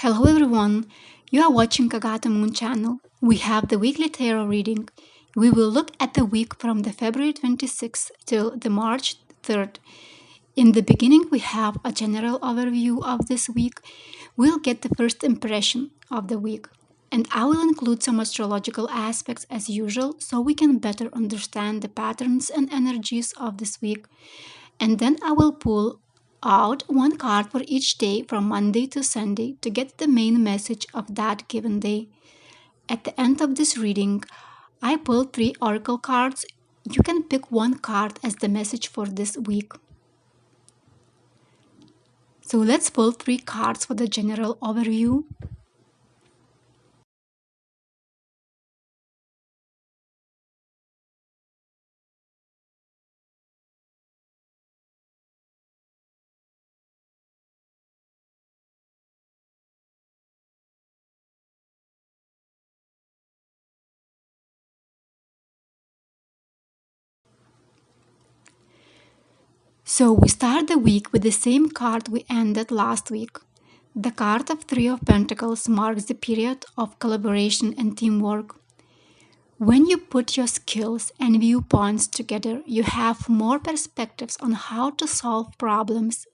Hello everyone, you are watching Kagata Moon channel. We have the weekly tarot reading. We will look at the week from the February 26th till the March 3rd. In the beginning, we have a general overview of this week. We'll get the first impression of the week. And I will include some astrological aspects as usual so we can better understand the patterns and energies of this week. And then I will pull out one card for each day from Monday to Sunday to get the main message of that given day. At the end of this reading, I pull three oracle cards. You can pick one card as the message for this week. So let's pull three cards for the general overview. So we start the week with the same card we ended last week. The card of Three of Pentacles marks the period of collaboration and teamwork. When you put your skills and viewpoints together, you have more perspectives on how to solve problems.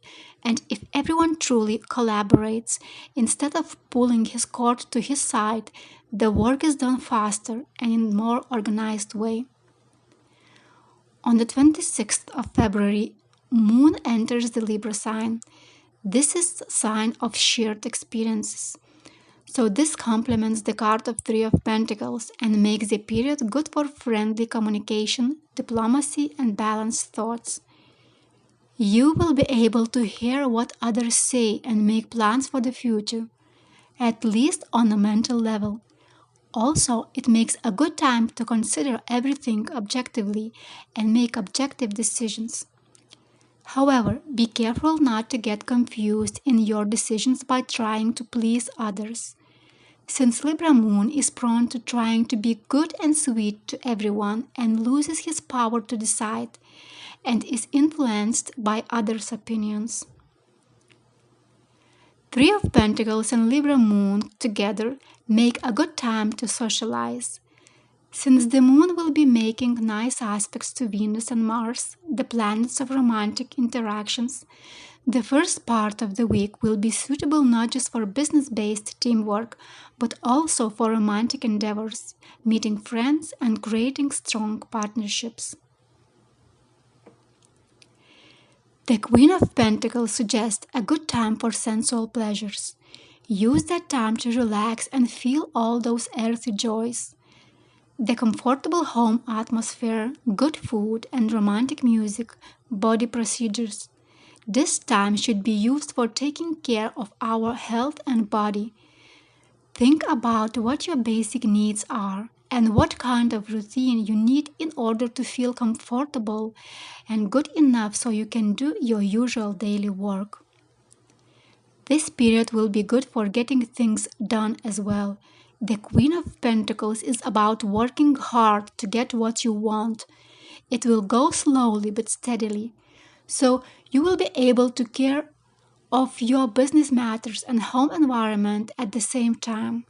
And if everyone truly collaborates, instead of pulling his cord to his side, the work is done faster and in a more organized way. On the 26th of February, Moon enters the Libra sign. This is a sign of shared experiences. So this complements the card of Three of Pentacles and makes the period good for friendly communication, diplomacy, and balanced thoughts. You will be able to hear what others say and make plans for the future, at least on a mental level. Also, it makes a good time to consider everything objectively and make objective decisions. However, be careful not to get confused in your decisions by trying to please others. Since Libra Moon is prone to trying to be good and sweet to everyone and loses his power to decide and is influenced by others' opinions. Three of Pentacles and Libra Moon together make a good time to socialize. Since the Moon will be making nice aspects to Venus and Mars, the planets of romantic interactions, the first part of the week will be suitable not just for business-based teamwork, but also for romantic endeavors, meeting friends and creating strong partnerships. The Queen of Pentacles suggests a good time for sensual pleasures. Use that time to relax and feel all those earthly joys. The comfortable home atmosphere, good food, and romantic music, body procedures. This time should be used for taking care of our health and body. Think about what your basic needs are and what kind of routine you need in order to feel comfortable and good enough so you can do your usual daily work. This period will be good for getting things done as well. The Queen of Pentacles is about working hard to get what you want. It will go slowly but steadily. So you will be able to care of your business matters and home environment at the same time.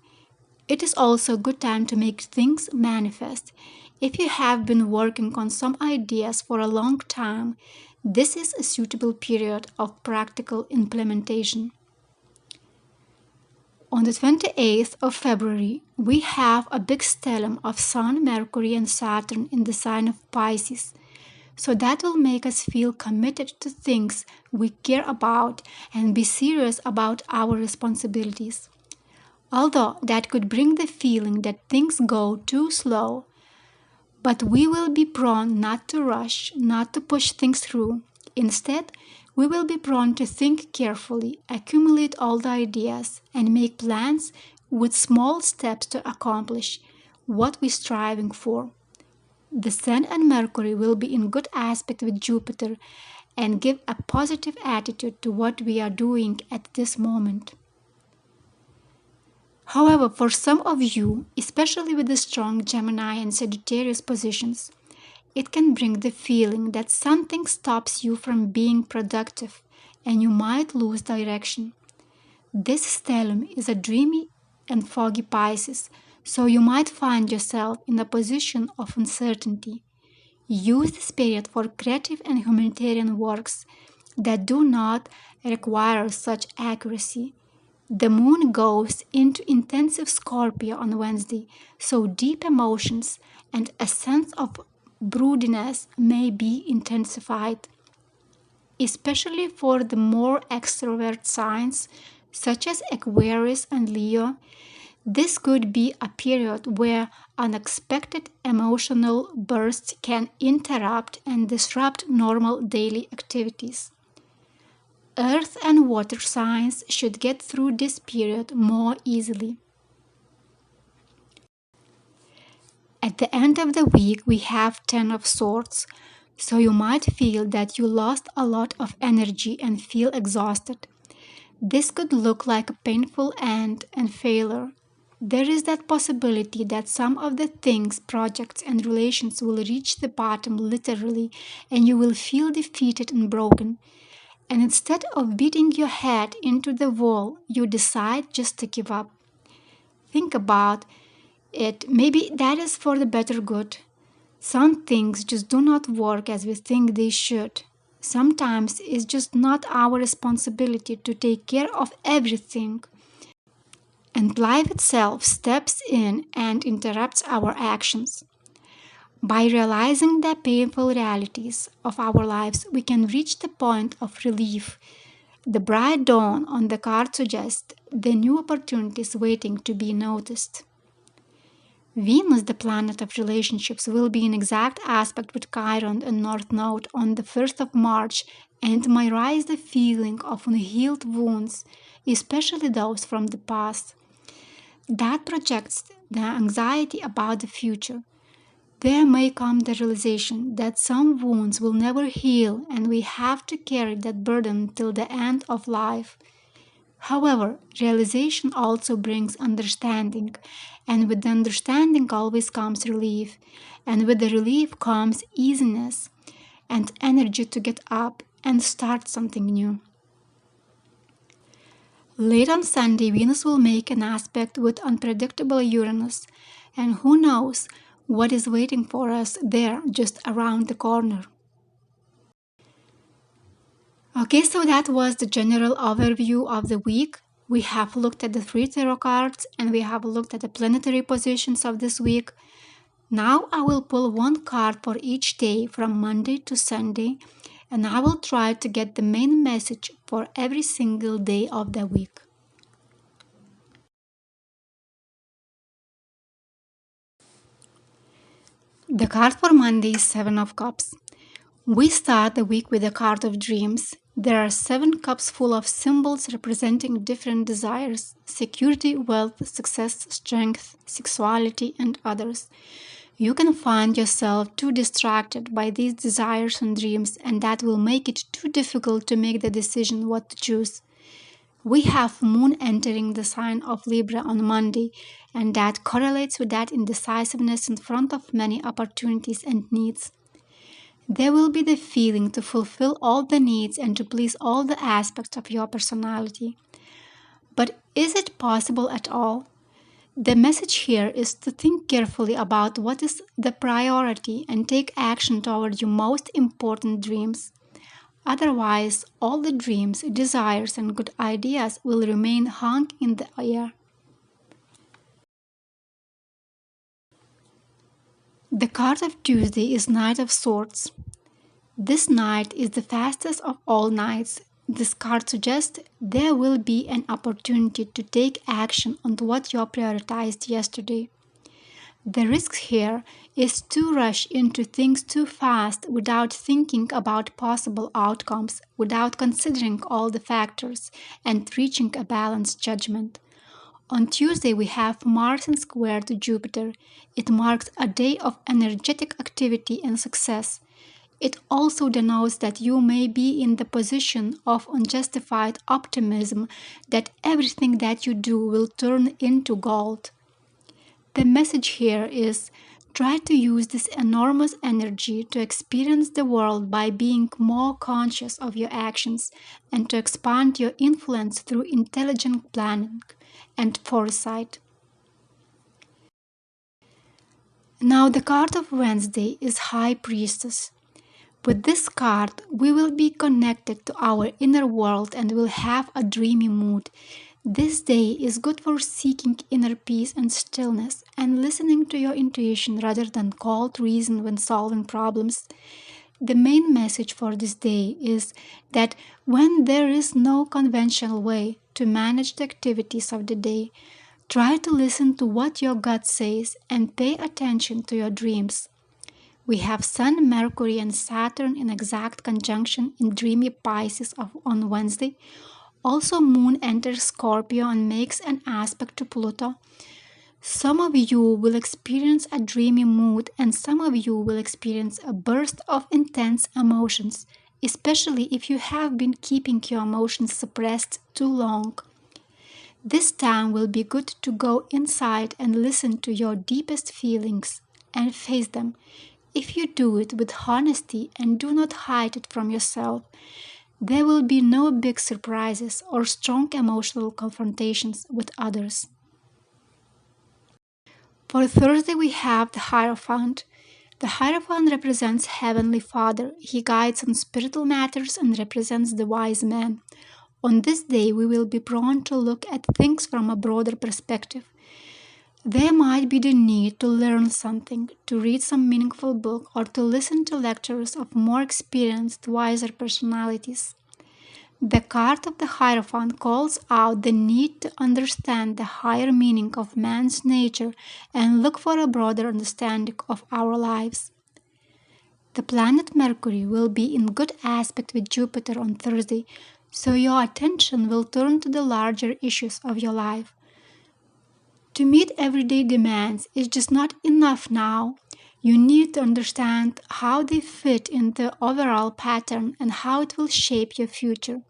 It is also a good time to make things manifest. If you have been working on some ideas for a long time, this is a suitable period of practical implementation. On the 28th of February, we have a big stellium of Sun, Mercury, and Saturn in the sign of Pisces. So that will make us feel committed to things we care about and be serious about our responsibilities. Although that could bring the feeling that things go too slow, but we will be prone not to rush, not to push things through. Instead, we will be prone to think carefully, accumulate all the ideas, and make plans with small steps to accomplish what we're striving for. The Sun and Mercury will be in good aspect with Jupiter and give a positive attitude to what we are doing at this moment. However, for some of you, especially with the strong Gemini and Sagittarius positions, it can bring the feeling that something stops you from being productive and you might lose direction. This stellium is a dreamy and foggy Pisces, so you might find yourself in a position of uncertainty. Use this period for creative and humanitarian works that do not require such accuracy. The moon goes into intensive Scorpio on Wednesday, so deep emotions and a sense of broodiness may be intensified, especially for the more extrovert signs such as Aquarius and Leo. This could be a period where unexpected emotional bursts can interrupt and disrupt normal daily activities. Earth and water signs should get through this period more easily. At the end of the week, we have Ten of Swords, so you might feel that you lost a lot of energy and feel exhausted. This could look like a painful end and failure. There is that possibility that some of the things, projects, and relations will reach the bottom literally, and you will feel defeated and broken. And instead of beating your head into the wall, you decide just to give up. Think about it. Maybe that is for the better good. Some things just do not work as we think they should. Sometimes it's just not our responsibility to take care of everything. And life itself steps in and interrupts our actions. By realizing the painful realities of our lives, we can reach the point of relief. The bright dawn on the card suggests the new opportunities waiting to be noticed. Venus, the planet of relationships, will be in exact aspect with Chiron and North Node on the 1st of March and might raise the feeling of unhealed wounds, especially those from the past. That projects the anxiety about the future. There may come the realization that some wounds will never heal and we have to carry that burden till the end of life. However, realization also brings understanding, and with the understanding always comes relief, and with the relief comes easiness and energy to get up and start something new. Late on Sunday, Venus will make an aspect with unpredictable Uranus, and who knows what is waiting for us there just around the corner. Okay, so that was the general overview of the week. We have looked at the 3 tarot cards and we have looked at the planetary positions of this week. Now I will pull one card for each day from Monday to Sunday, and I will try to get the main message for every single day of the week. The card for Monday is 7 of Cups. We start the week with the card of dreams. There are 7 cups full of symbols representing different desires: security, wealth, success, strength, sexuality, and others. You can find yourself too distracted by these desires and dreams, and that will make it too difficult to make the decision what to choose. We have Moon entering the sign of Libra on Monday, and that correlates with that indecisiveness in front of many opportunities and needs. There will be the feeling to fulfill all the needs and to please all the aspects of your personality. But is it possible at all? The message here is to think carefully about what is the priority and take action toward your most important dreams. Otherwise, all the dreams, desires, and good ideas will remain hung in the air. The card of Tuesday is Knight of Swords. This night is the fastest of all nights. This card suggests there will be an opportunity to take action on what you prioritized yesterday. The risk here is to rush into things too fast without thinking about possible outcomes, without considering all the factors and reaching a balanced judgment. On Tuesday, we have Mars in square to Jupiter. It marks a day of energetic activity and success. It also denotes that you may be in the position of unjustified optimism that everything that you do will turn into gold. The message here is Try to use this enormous energy to experience the world by being more conscious of your actions and to expand your influence through intelligent planning and foresight. Now, the card of Wednesday is High Priestess. With this card, we will be connected to our inner world and will have a dreamy mood. This day is good for seeking inner peace and stillness and listening to your intuition rather than cold reason when solving problems. The main message for this day is that when there is no conventional way to manage the activities of the day, try to listen to what your gut says and pay attention to your dreams. We have Sun, Mercury, and Saturn in exact conjunction in dreamy Pisces on Wednesday. Also, Moon enters Scorpio and makes an aspect to Pluto. Some of you will experience a dreamy mood, and some of you will experience a burst of intense emotions, especially if you have been keeping your emotions suppressed too long. This time will be good to go inside and listen to your deepest feelings and face them. If you do it with honesty and do not hide it from yourself, there will be no big surprises or strong emotional confrontations with others. For Thursday, we have the Hierophant. The Hierophant represents Heavenly Father. He guides on spiritual matters and represents the wise man. On this day, we will be prone to look at things from a broader perspective. There might be the need to learn something, to read some meaningful book, or to listen to lectures of more experienced, wiser personalities. The card of the Hierophant calls out the need to understand the higher meaning of man's nature and look for a broader understanding of our lives. The planet Mercury will be in good aspect with Jupiter on Thursday, so your attention will turn to the larger issues of your life. To meet everyday demands is just not enough now. You need to understand how they fit in the overall pattern and how it will shape your future.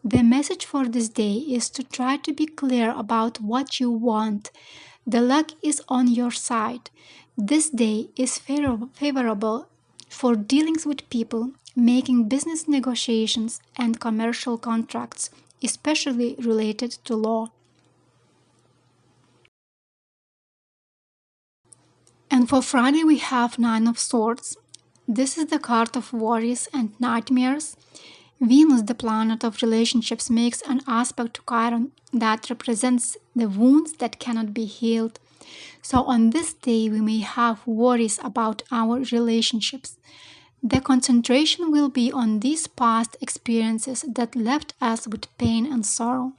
The message for this day is to try to be clear about what you want. The luck is on your side. This day is favorable for dealings with people, making business negotiations and commercial contracts, especially related to law. And for Friday, we have Nine of Swords. This is the card of worries and nightmares. Venus, the planet of relationships, makes an aspect to Chiron that represents the wounds that cannot be healed. So on this day, we may have worries about our relationships. The concentration will be on these past experiences that left us with pain and sorrow.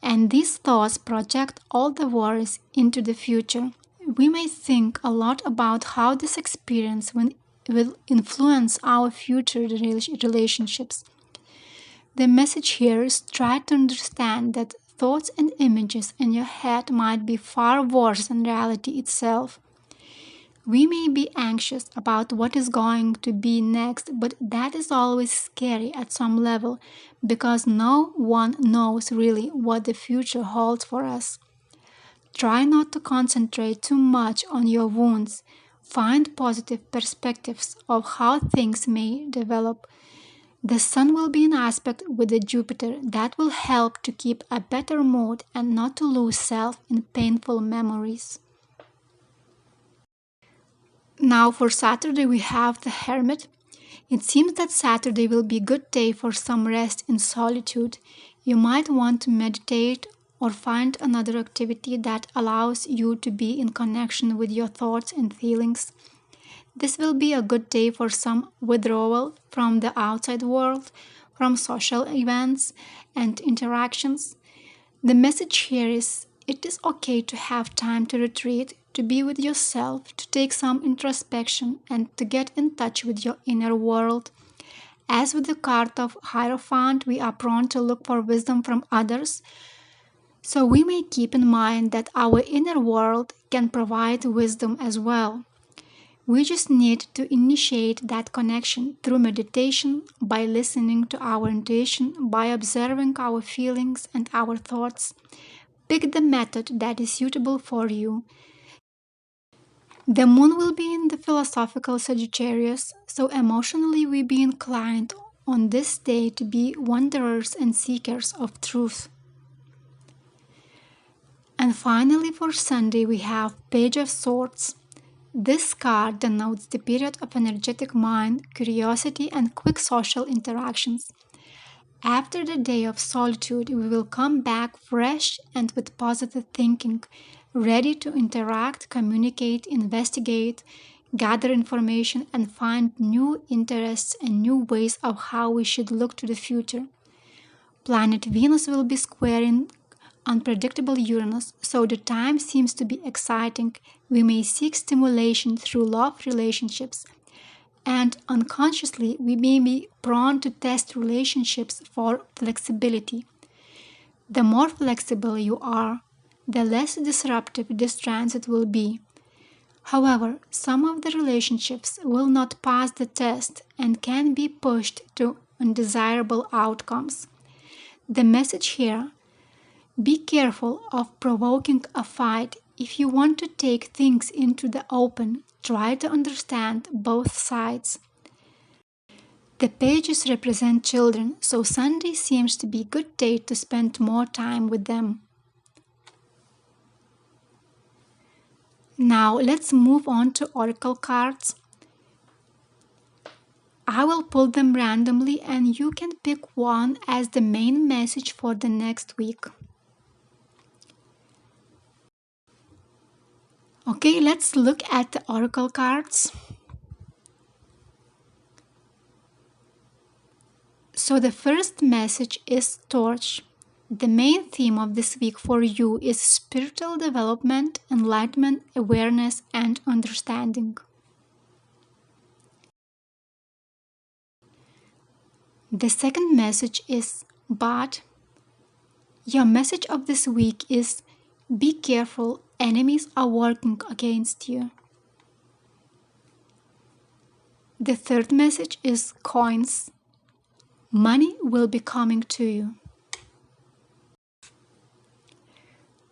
And these thoughts project all the worries into the future. We may think a lot about how this experience will influence our future relationships. The message here is try to understand that thoughts and images in your head might be far worse than reality itself. We may be anxious about what is going to be next, but that is always scary at some level because no one knows really what the future holds for us. Try not to concentrate too much on your wounds. Find positive perspectives of how things may develop. The Sun will be in aspect with the Jupiter that will help to keep a better mood and not to lose self in painful memories. Now for Saturday we have the Hermit. It seems that Saturday will be a good day for some rest in solitude. You might want to meditate or find another activity that allows you to be in connection with your thoughts and feelings. This will be a good day for some withdrawal from the outside world, from social events and interactions. The message here is it is okay to have time to retreat, to be with yourself, to take some introspection, and to get in touch with your inner world. As with the card of Hierophant, we are prone to look for wisdom from others. So we may keep in mind that our inner world can provide wisdom as well. We just need to initiate that connection through meditation, by listening to our intuition, by observing our feelings and our thoughts. Pick the method that is suitable for you. The moon will be in the philosophical Sagittarius, so emotionally we be inclined on this day to be wanderers and seekers of truth. And finally for Sunday we have Page of Swords. This card denotes the period of energetic mind, curiosity, and quick social interactions. After the day of solitude, we will come back fresh and with positive thinking, ready to interact, communicate, investigate, gather information, and find new interests and new ways of how we should look to the future. Planet Venus will be squaring unpredictable Uranus, so the time seems to be exciting. We may seek stimulation through love relationships, and unconsciously we may be prone to test relationships for flexibility. The more flexible you are, the less disruptive this transit will be. However, some of the relationships will not pass the test and can be pushed to undesirable outcomes. The message here: be careful of provoking a fight. If you want to take things into the open, try to understand both sides. The pages represent children, so Sunday seems to be a good day to spend more time with them. Now let's move on to oracle cards. I will pull them randomly and you can pick one as the main message for the next week. Okay, let's look at the oracle cards. So the first message is Torch. The main theme of this week for you is spiritual development, enlightenment, awareness, and understanding. The second message is But. Your message of this week is be careful, enemies are working against you. The third message is Coins. Money will be coming to you.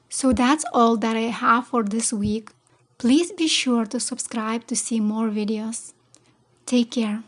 So that's all that I have for this week. Please be sure to subscribe to see more videos. Take care.